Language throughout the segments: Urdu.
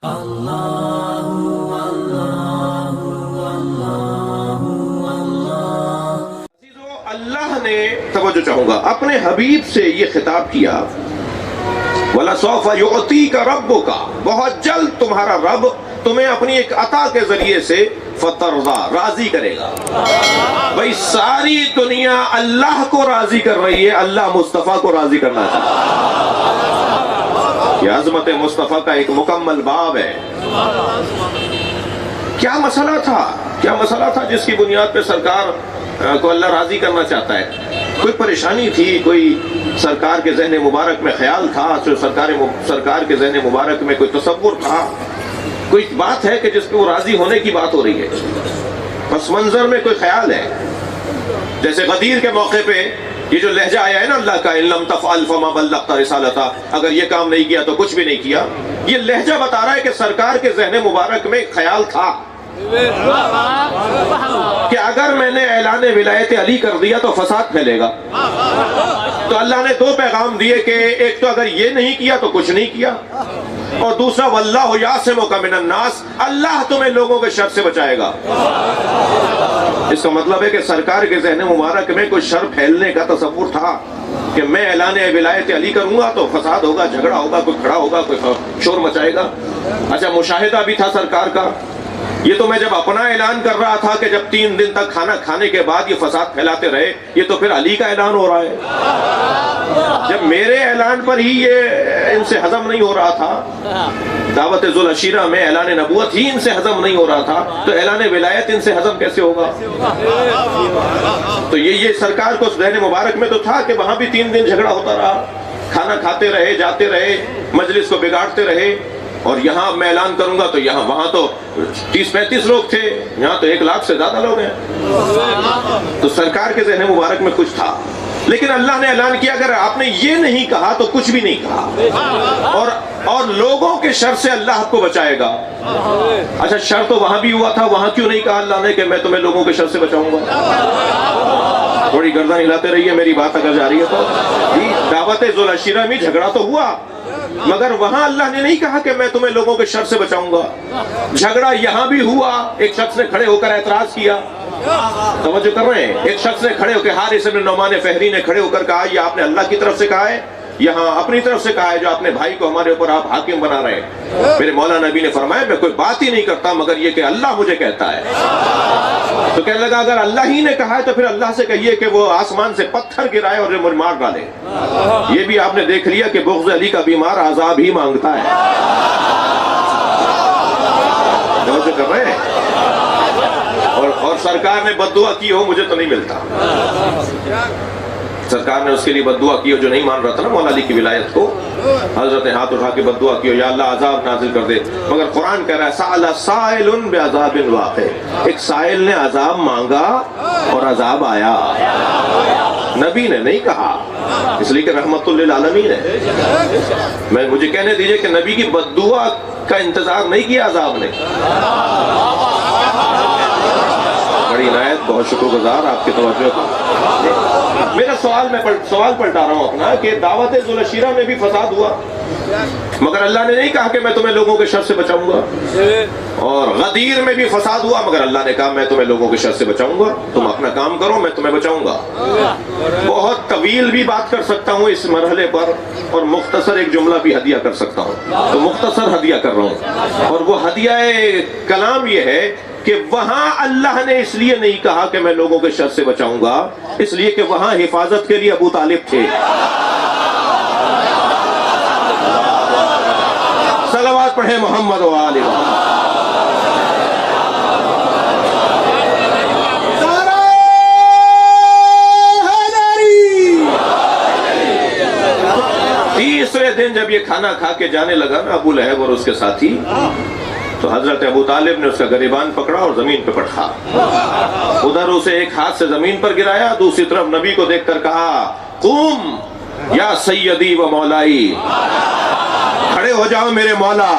اللہ نے توجہ چاہوں گا اپنے حبیب سے یہ خطاب کیا، وَلَسَوْفَ يُعْطِيكَ رَبُّكَ، بہت جلد تمہارا رب تمہیں اپنی ایک عطا کے ذریعے سے فترضا، راضی کرے گا۔ بھئی ساری دنیا اللہ کو راضی کر رہی ہے، اللہ مصطفیٰ کو راضی کرنا چاہتا ہے۔ یہ عظمت مصطفیٰ کا ایک مکمل باب ہے۔ کیا مسئلہ تھا جس کی بنیاد پہ سرکار کو اللہ راضی کرنا چاہتا ہے؟ کوئی پریشانی تھی، کوئی سرکار کے ذہن مبارک میں خیال تھا، سرکار کے ذہن مبارک میں کوئی تصور تھا، کوئی بات ہے کہ جس پہ وہ راضی ہونے کی بات ہو رہی ہے، پس منظر میں کوئی خیال ہے؟ جیسے غدیر کے موقع پہ یہ جو لہجہ آیا ہے نا اللہ کا، إِن لَمْ تَفْعَلْ فَمَا بَلَّغْتَ رِسَالَتَهُ، اگر یہ کام نہیں کیا تو کچھ بھی نہیں کیا، یہ لہجہ بتا رہا ہے کہ سرکار کے ذہن مبارک میں خیال تھا کہ اگر میں نے اعلان ولایت علی کر دیا تو فساد پھیلے گا۔ تو اللہ نے دو پیغام دیے کہ ایک تو اگر یہ نہیں کیا تو کچھ نہیں کیا، اور دوسرا وَاللَّهُ يَعْصِمُكَ مِنَ النَّاسِ، اللہ تمہیں لوگوں کے شر سے بچائے گا۔ اس کا مطلب ہے کہ سرکار کے ذہن مبارک میں کوئی شر پھیلنے کا تصور تھا کہ میں اعلان ولایت علی کروں گا تو فساد ہوگا، جھگڑا ہوگا، کوئی کھڑا ہوگا، کوئی شور مچائے گا۔ اچھا، مشاہدہ بھی تھا سرکار کا، یہ تو میں جب اپنا اعلان کر رہا تھا کہ جب 3 دن تک کھانا کھانے کے بعد یہ فساد پھیلاتے رہے، یہ تو پھر علی کا اعلان ہو رہا ہے۔ جب میرے اعلان پر ہی یہ ان سے ہضم نہیں ہو رہا تھا، دعوت ذوالعشیرہ میں اعلان نبوت ہی ان سے ہضم نہیں ہو رہا تھا، تو اعلان ولایت ان سے ہضم کیسے ہوگا؟ تو یہ سرکار کو ذہن مبارک میں تو تھا کہ وہاں بھی 3 دن جھگڑا ہوتا رہا، کھانا کھاتے رہے، جاتے رہے، مجلس کو بگاڑتے رہے، اور یہاں میں اعلان کروں گا تو وہاں تو 30-35 لوگ تھے، یہاں تو 1 لاکھ سے زیادہ لوگ ہیں۔ تو سرکار کے ذہن مبارک میں کچھ تھا، لیکن اللہ نے اعلان کیا اگر آپ نے یہ نہیں کہا تو کچھ بھی نہیں کہا، اور لوگوں کے شر سے اللہ آپ کو بچائے گا۔ اچھا، شر تو وہاں بھی ہوا تھا، وہاں کیوں نہیں کہا اللہ نے کہ میں تمہیں لوگوں کے شر سے بچاؤں گا؟ تھوڑی گردن ہلاتے رہیے، میری بات اگر جا رہی ہے تو۔ دعوت ذوالعشیرہ میں جھگڑا تو ہوا، مگر وہاں اللہ نے نہیں کہا کہ میں تمہیں لوگوں کے شر سے بچاؤں گا۔ جھگڑا یہاں بھی ہوا، ایک شخص نے کھڑے ہو کر اعتراض کیا، توجہ کر رہے ہیں، ایک شخص نے کھڑے ہو کے، حارث بن نعمان فہری نے کھڑے ہو کر کہا یہ آپ نے اللہ کی طرف سے کہا ہے، یہاں اپنی طرف سے کہا ہے جو اپنے بھائی کو ہمارے اوپر آپ حاکم بنا رہے ہیں؟ میرے مولا نبی نے فرمایا میں کوئی بات ہی نہیں کرتا مگر یہ کہ اللہ مجھے کہتا ہے۔ تو کہنے لگا اگر اللہ ہی نے کہا ہے تو پھر اللہ سے کہیے کہ وہ آسمان سے پتھر گرائے اور مجھے مار ڈالے۔ یہ بھی آپ نے دیکھ لیا کہ بغض علی کا بیمار عذاب ہی مانگتا ہے۔ توجہ کر رہے ہیں؟ اور سرکار نے بد دعا کی ہو مجھے تو نہیں ملتا، سرکار نے اس کے لیے بد دعا کی ہو جو نہیں مان رہا تھا نا مولا علی کی ولایت کو، حضرت نے ہاتھ اٹھا کے بد دعا کی ہو یا اللہ عذاب نازل کر دے، مگر قرآن کہہ رہا ہے سأل سائل بعذاب واقع، ایک سائل نے عذاب مانگا اور عذاب آیا، نبی نے نہیں کہا، اس لیے کہ رحمت للعالمین ہے۔ مجھے کہنے دیجئے کہ نبی کی بد دعا کا انتظار نہیں کیا عذاب نے۔ بڑی عنایت، بہت شکر گزار آپ کی توجہ کا۔ میرا سوال پلٹا رہا ہوں اپنا کہ دعوت ذوالعشیرہ میں بھی فساد ہوا، مگر اللہ نے نہیں کہا کہ میں تمہیں لوگوں کے شر سے بچاؤں گا، اور غدیر میں بھی فساد ہوا مگر اللہ نے کہا میں تمہیں لوگوں کے شر سے بچاؤں گا، تم اپنا کام کرو میں تمہیں بچاؤں گا۔ بہت طویل بھی بات کر سکتا ہوں اس مرحلے پر، اور مختصر ایک جملہ بھی ہدیہ کر سکتا ہوں، تو مختصر ہدیہ کر رہا ہوں، اور وہ ہدیہ کلام یہ ہے کہ وہاں اللہ نے اس لیے نہیں کہا کہ میں لوگوں کے شر سے بچاؤں گا، اس لیے کہ وہاں حفاظت کے لیے ابو طالب تھے۔ صلوات پڑھیں محمد و آل محمد۔ تیسرے دن جب یہ کھانا کھا کے جانے لگا نا ابو لہب اور اس کے ساتھی، تو حضرت ابو طالب نے اس کا گریبان پکڑا اور زمین پہ پٹھا، ادھر اسے ایک ہاتھ سے زمین پر گرایا، دوسری طرف نبی کو دیکھ کر کہا قوم یا سیدی و مولائی، کھڑے ہو جاؤ میرے مولا۔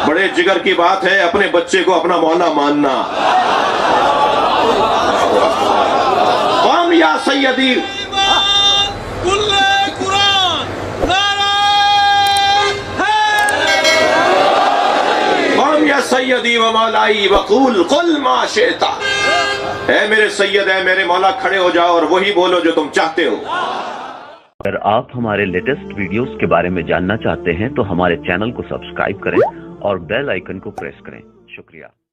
بڑے جگر کی بات ہے اپنے بچے کو اپنا مولا ماننا۔ قوم یا سیدی، سیدی و مولائی وقول قل ما شئت، اے میرے سید، اے میرے مولا، کھڑے ہو جاؤ اور وہی بولو جو تم چاہتے ہو۔ اگر آپ ہمارے لیٹسٹ ویڈیوز کے بارے میں جاننا چاہتے ہیں تو ہمارے چینل کو سبسکرائب کریں اور بیل آئیکن کو پریس کریں۔ شکریہ۔